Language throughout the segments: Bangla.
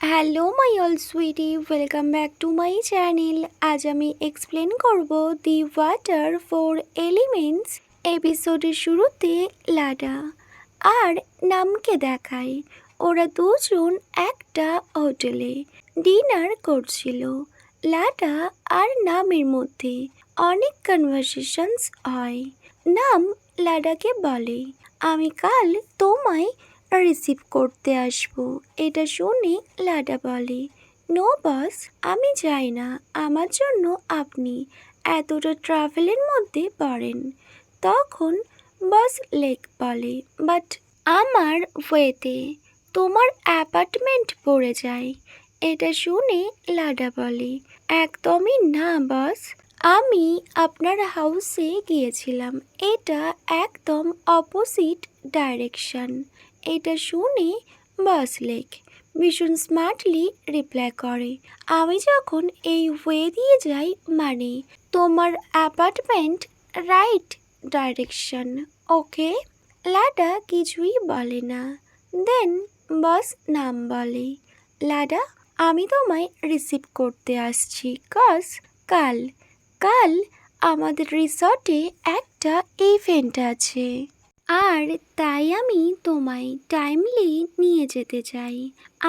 Hello my all sweetie, welcome back to my channel. আজ আমি এক্সপ্লেন করব দি ওয়াটার ফোর এলিমেন্টস। এপিসোডের শুরুতে লাডা আর নামকে দেখায় ওরা দুজন একটা হোটেলে ডিনার করছিল। লাডা আর নামের মধ্যে অনেক কনভারসেশনস হয়। নাম লাডাকে বলে, আমি কাল তোমায় রিসিভ করতে আসবো। এটা শুনে লাডা বলে, নো বস, আমি যাই না, আমার জন্য আপনি এতটা ট্রাভেলের মধ্যে পড়েন। তখন বস লেক বলে, বাট আমার ওয়েতে তোমার অ্যাপার্টমেন্ট পড়ে যায়। এটা শুনে লাডা বলে, একদমই না বস, আমি আপনার হাউসে গিয়েছিলাম, এটা একদম অপোজিট ডাইরেকশন। এটা শুনে বস লেক ভীষণ স্মার্টলি রিপ্লাই করে, আমি যখন এই ওয়ে দিয়ে যাই মানে তোমার অ্যাপার্টমেন্ট রাইট ডাইরেকশন, ওকে? লাডা কিছুই বলে না। দেন বস নাম বলে, লাডা, আমি তোমায় রিসিভ করতে আসছি কাল কাল আমাদের রিসর্টে একটা ইভেন্ট আছে, আর তাই আমি তোমায় টাইমলি নিয়ে যেতে চাই।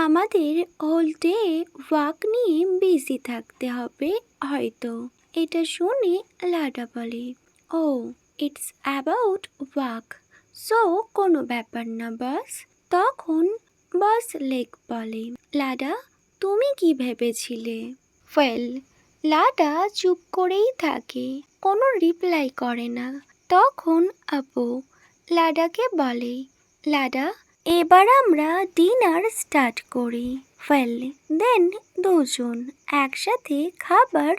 আমাদের হোল ডে ওয়াক নিয়ে বিজি থাকতে হবে হয়তো। এটা শুনে লাডা বলে, ও, ইটস অ্যাবাউট ওয়াক, সো কোনো ব্যাপার না বস। তখন বস লেক বলে, লাডা, তুমি কি ভেবেছিলে? ওয়েল, লাডা চুপ করেই থাকে, কোনো রিপ্লাই করে না। তখন আপু লাডাকে বলে, লাডা, এবার আমরা ডিনার স্টার্ট করি। ওয়েল, দেন দুজন একসাথে খাবার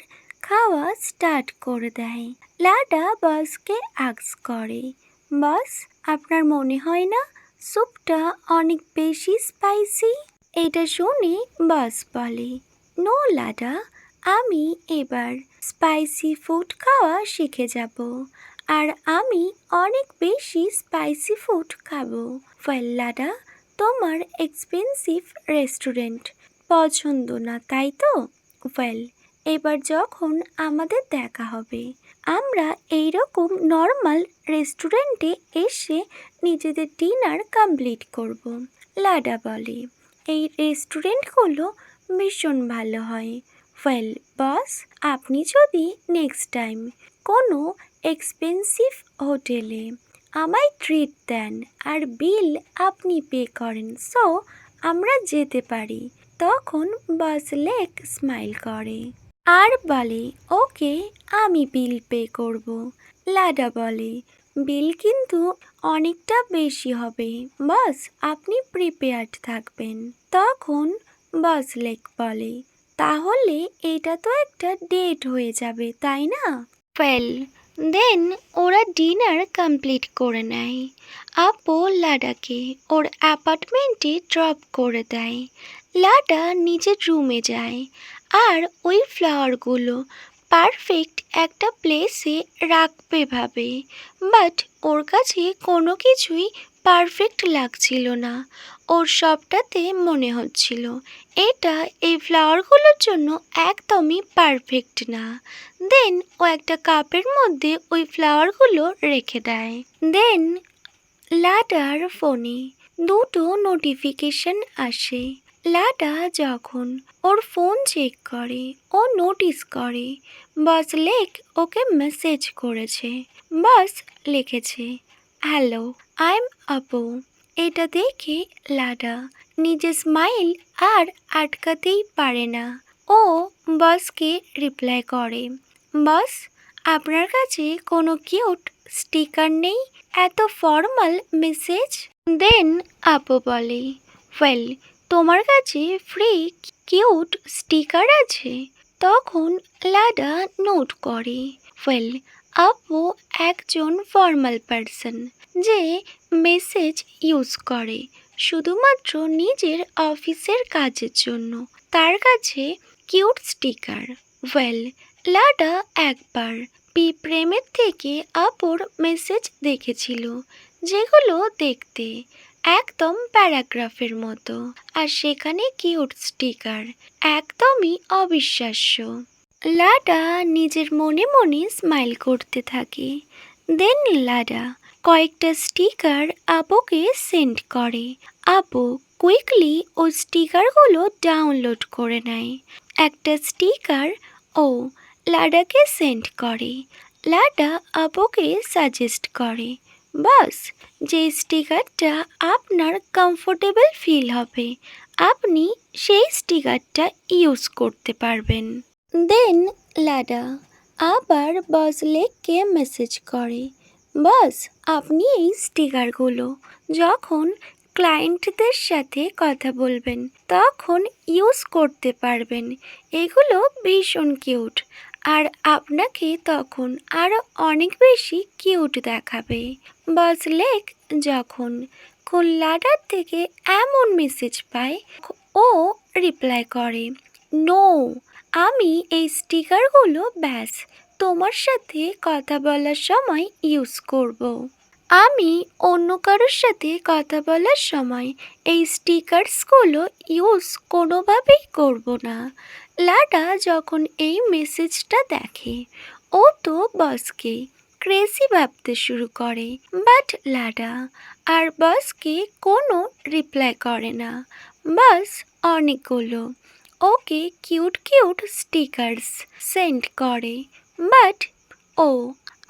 খাওয়া স্টার্ট করে দেয়। লাডা বসকে আস্ক করে, বস, আপনার মনে হয় না স্যুপটা অনেক বেশি স্পাইসি? এটা শুনে বস বলে, নো লাডা, আমি এবার স্পাইসি ফুড খাওয়া শিখে যাব, আর আমি অনেক বেশি স্পাইসি ফুড খাবো। ওয়েল লাডা, তোমার এক্সপেন্সিভ রেস্টুরেন্ট পছন্দ না, তাই তো? ওয়েল, এবার যখন আমাদের দেখা হবে, আমরা এইরকম নর্মাল রেস্টুরেন্টে এসে নিজেদের ডিনার কমপ্লিট করব। লাডা বলে, এই রেস্টুরেন্টগুলো ভীষণ ভালো হয়। ওয়েল বস, আপনি যদি নেক্সট টাইম কোনো এক্সপেন্সিভ হোটেলে আমায় ট্রিট দেন আর বিল আপনি পে করেন, সো আমরা যেতে পারি। তখন বস লেক স্মাইল করে আর বলে, ওকে, আমি বিল পে করব। লাডা বলে, বিল কিন্তু অনেকটা বেশি হবে বস, আপনি প্রিপেয়ার্ড থাকবেন। তখন বস লেক বলে, তাহলে এটা তো একটা ডেট হয়ে যাবে, তাই না? ওয়েল, দেন ওরা ডিনার কমপ্লিট করে নেয়। আপু লাডাকে ওর অ্যাপার্টমেন্টে ড্রপ করে দেয়। লাডা নিজের রুমে যায় আর ওই ফ্লাওয়ারগুলো পারফেক্ট একটা প্লেসে রাখবে ভাবে, বাট ওর কাছে কোনো কিছুই পারফেক্ট লাগছিল না। ওর সবটাতে মনে হচ্ছিল এটা এই ফ্লাওয়ারগুলোর জন্য একদমই পারফেক্ট না। দেন ও একটা কাপের মধ্যে ওই ফ্লাওয়ারগুলো রেখে দেয়। দেন লাডার ফোনে দুটো নোটিফিকেশন আসে। লাডা যখন ওর ফোন চেক করে, ও নোটিস করে বস লেক ওকে মেসেজ করেছে। বস লিখেছে, হ্যালো, আই এম আপু। এটা দেখে লাডা নিজে স্মাইল আর আটকাতেই পারে না। ও বসকে রিপ্লাই করে, বস, আপনার কাছে কোনো কিউট স্টিকার নেই? এত ফর্মাল মেসেজ? দেন আপু বলে, ওয়েল, তোমার কাছে ফ্রি কিউট স্টিকার আছে? তখন লাডা নোট করে, ওয়েল, আপু একজন ফর্মাল পারসন যে মেসেজ ইউজ করে শুধুমাত্র নিজের অফিসের কাজের জন্য, তার কাছে কিউট স্টিকার। ওয়েল, লাডা একবার প্রেমের থেকে আপুর মেসেজ দেখেছিল, যেগুলো দেখতে একদম প্যারাগ্রাফের মতো। আর সেখানে কিউট স্টিকার, একদমই অবিশ্বাস্য। লাডা নিজের মনে মনে স্মাইল করতে থাকে। দেন লাডা কয়েকটা স্টিকার আপুকে সেন্ড করে। আপু কুইকলি ওই স্টিকারগুলো ডাউনলোড করে নেয়। একটা স্টিকার ও লাডাকে সেন্ড করে। লাডা আপুকে সাজেস্ট করে, বাস যে স্টিকারটা আপনার কমফোর্টেবল ফিল হবে আপনি সেই স্টিকারটা ইউজ করতে পারবেন। দেন লাডা আবার বস লেককে মেসেজ করে, বস আপনি এই স্টিকারগুলো যখন ক্লায়েন্টদের সাথে কথা বলবেন তখন ইউজ করতে পারবেন। এগুলো ভীষণ কিউট আর আপনাকে তখন আরও অনেক বেশি কিউট দেখাবে। বস লেক যখন লাডার থেকে এমন মেসেজ পায় ও রিপ্লাই করে, নো, আমি এই স্টিকারগুলো ব্যাস তোমার সাথে কথা বলার সময় ইউজ করব। আমি অন্য কারোর সাথে কথা বলার সময় এই স্টিকার্সগুলো ইউজ কোনোভাবেই করব না। লাডা যখন এই মেসেজটা দেখে ও তো বসকে ক্রেজি ভাবতে শুরু করে, বাট লাডা আর বসকে কোনো রিপ্লাই করে না। বস অনেকগুলো okay cute cute stickers send করে, বাট ও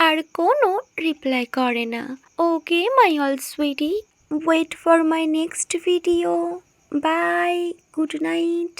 আর কোনো রিপ্লাই করে না। Okay my all sweetie, wait for my next video. Bye, good night.